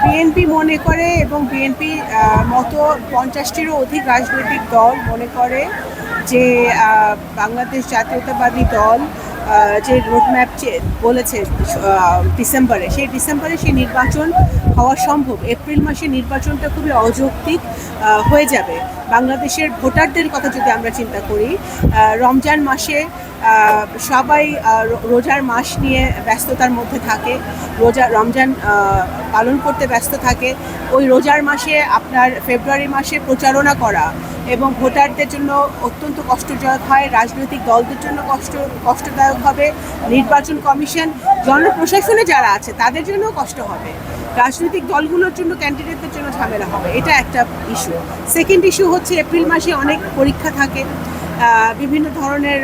BNP মনে করে এবং বিএনপি মতো 50টিরও অধিক রাজনৈতিক দল মনে করে যে বাংলাদেশ জাতীয়তাবাদী দল যে রোডম্যাপ বলেছে ডিসেম্বরে, সেই নির্বাচন হওয়া সম্ভব। এপ্রিল মাসে নির্বাচনটা খুবই অযৌক্তিক হয়ে যাবে। বাংলাদেশের ভোটারদের কথা যদি আমরা চিন্তা করি, রমজান মাসে সবাই রোজার মাস নিয়ে ব্যস্ততার মধ্যে থাকে, রমজান পালন করতে ব্যস্ত থাকে। ওই রোজার মাসে আপনার ফেব্রুয়ারি মাসে প্রচারণা করা এবং ভোটারদের জন্য অত্যন্ত কষ্টদায়ক হয়, রাজনৈতিক দলদের জন্য কষ্টদায়ক হবে, নির্বাচন কমিশন জনপ্রশাসনে যারা আছে তাদের জন্য কষ্ট হবে, রাজনৈতিক দলগুলোর জন্য ক্যান্ডিডেটদের জন্য ঝামেলা হবে। এটা একটা ইস্যু। সেকেন্ড ইস্যু হচ্ছে এপ্রিল মাসে অনেক পরীক্ষা থাকে, বিভিন্ন ধরনের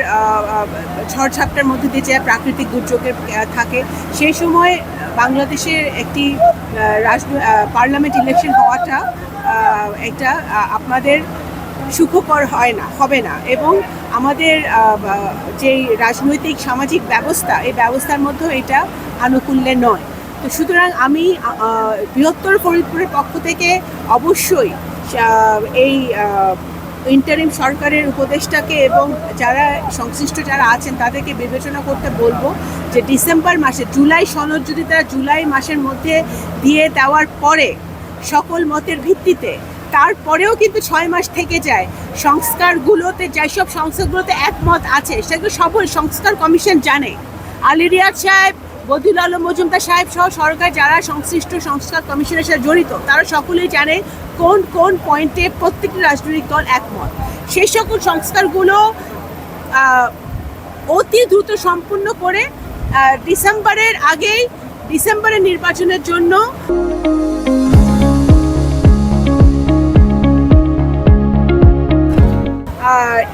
ঝড়ঝাপটার মধ্যে দিয়ে যে প্রাকৃতিক দুর্যোগের থাকে। সেই সময় বাংলাদেশের একটি পার্লামেন্ট ইলেকশন হওয়াটা একটা আপনাদের সুখকর হবে না এবং আমাদের যেই রাজনৈতিক সামাজিক ব্যবস্থা, এই ব্যবস্থার মধ্যেও এটা আনুকূল্যে নয়। তো সুতরাং আমি বৃহত্তর ফরিদপুরের পক্ষ থেকে অবশ্যই এই ইন্টারিম সরকারের উপদেষ্টাকে এবং যারা সংশ্লিষ্ট যারা আছেন তাদেরকে বিবেচনা করতে বলবো যে ডিসেম্বর মাসে জুলাই সনদ যদি তারা জুলাই মাসের মধ্যে দিয়ে দেওয়ার পরে সকল মতের ভিত্তিতে, তারপরেও কিন্তু 6 মাস থেকে যায়, সংস্কারগুলোতে যেসব সংস্কারগুলোতে একমত আছে সেগুলো সবই সংস্কার কমিশন জানে। আলী রিয়াদ সাহেব, বদিউল আলম মজুমদার সাহেব সহ সরকার যারা সংশ্লিষ্ট সংস্কার কমিশনের সাথে জড়িত তারা সকলেই জানে কোন কোন পয়েন্টে প্রত্যেকটি রাজনৈতিক দল একমত। সেই সকল সংস্কারগুলো অতি দ্রুত সম্পূর্ণ করে ডিসেম্বরের আগেই ডিসেম্বরের নির্বাচনের জন্য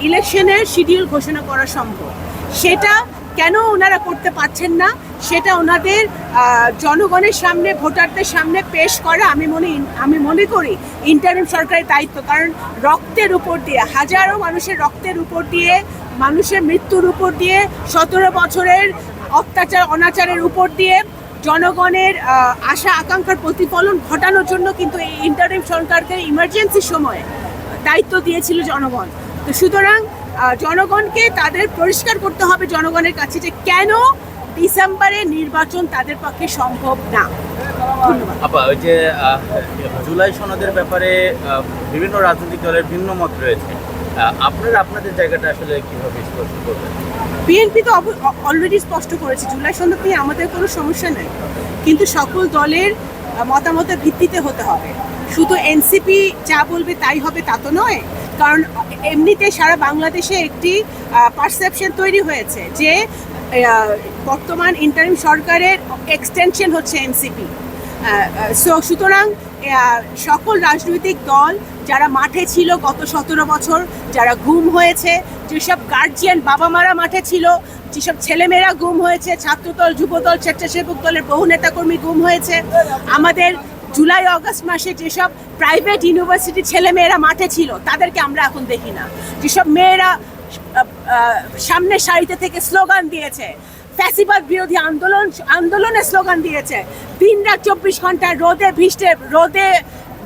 ইলেকশনের শিডিউল ঘোষণা করা সম্ভব। সেটা কেন ওনারা করতে পারছেন না, সেটা ওনাদের জনগণের সামনে, ভোটারদের সামনে পেশ করা আমি মনে করি ইন্টারিম সরকারের দায়িত্ব। কারণ রক্তের উপর দিয়ে, হাজারো মানুষের রক্তের উপর দিয়ে, মানুষের মৃত্যুর উপর দিয়ে, 17 বছরের অত্যাচার অনাচারের উপর দিয়ে জনগণের আশা আকাঙ্ক্ষার প্রতিফলন ঘটানোর জন্য কিন্তু এই ইন্টারিম সরকারকে ইমার্জেন্সি সময়ে দায়িত্ব দিয়েছিল জনগণ। তো সুতরাং জনগণকে তাদের পরিষ্কার করতে হবে জনগণের কাছে যে কেন ডিসেম্বরে নির্বাচন তাদের পক্ষে সম্ভব না। আপা, ওই যে জুলাই সনদের ব্যাপারে বিভিন্ন রাজনৈতিক দলের ভিন্ন মত রয়েছে, আপনাদের জায়গাটা আসলে কিভাবে স্পষ্ট করবেন? বিএনপি তো অলরেডি স্পষ্ট করেছে জুলাই সনদ নিয়ে আমাদের কোনো সমস্যা নেই, কিন্তু সকল দলের মতামতের ভিত্তিতে হতে হবে। শুধু এনসিপি যা বলবে তাই হবে তা তো নয়। কারণ এমনিতে সারা বাংলাদেশে একটি পারসেপশন তৈরি হয়েছে যে বর্তমান ইন্টারিম সরকারের এক্সটেনশন হচ্ছে এনসিপি। সুতরাং সকল রাজনৈতিক দল যারা মাঠে ছিল গত 17 বছর, যারা গুম হয়েছে, যেসব গার্জিয়ান বাবা মারা মাঠে ছিল, যেসব ছেলেমেয়েরা গুম হয়েছে, ছাত্রদল, যুবদল, স্বেচ্ছাসেবক দলের বহু নেতাকর্মী গুম হয়েছে, আমাদের জুলাই অগাস্ট মাসে যেসব প্রাইভেট ইউনিভার্সিটির ছেলেমেয়েরা মাঠে ছিল তাদেরকে আমরা এখন দেখি না। যেসব মেয়েরা সামনের সারিতে থেকে স্লোগান দিয়েছে, ফ্যাসিবাদ বিরোধী আন্দোলনের স্লোগান দিয়েছে, দিনরাত 24 ঘন্টা রোদে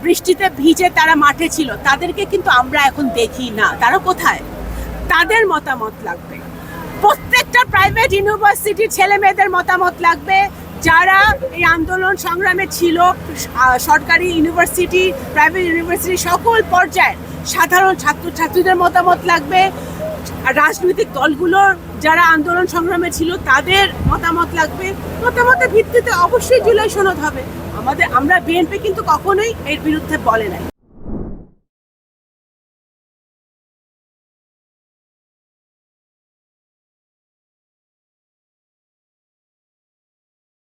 বৃষ্টিতে ভিজে তারা মাঠে ছিল, তাদেরকে কিন্তু আমরা এখন দেখি না। তারা কোথায়? তাদের মতামত লাগবে, প্রত্যেকটা প্রাইভেট ইউনিভার্সিটির ছেলে মেয়েদের মতামত লাগবে, যারা এই আন্দোলন সংগ্রামে ছিল, সরকারি ইউনিভার্সিটি, প্রাইভেট ইউনিভার্সিটি সকল পর্যায়ের সাধারণ ছাত্রছাত্রীদের মতামত লাগবে, রাজনৈতিক দলগুলোর যারা আন্দোলন সংগ্রামে ছিল তাদের মতামত লাগবে। মতামতের ভিত্তিতে অবশ্যই জুলাই সনদ হবে। আমরা বিএনপি কিন্তু কখনোই এর বিরুদ্ধে বলে নাই।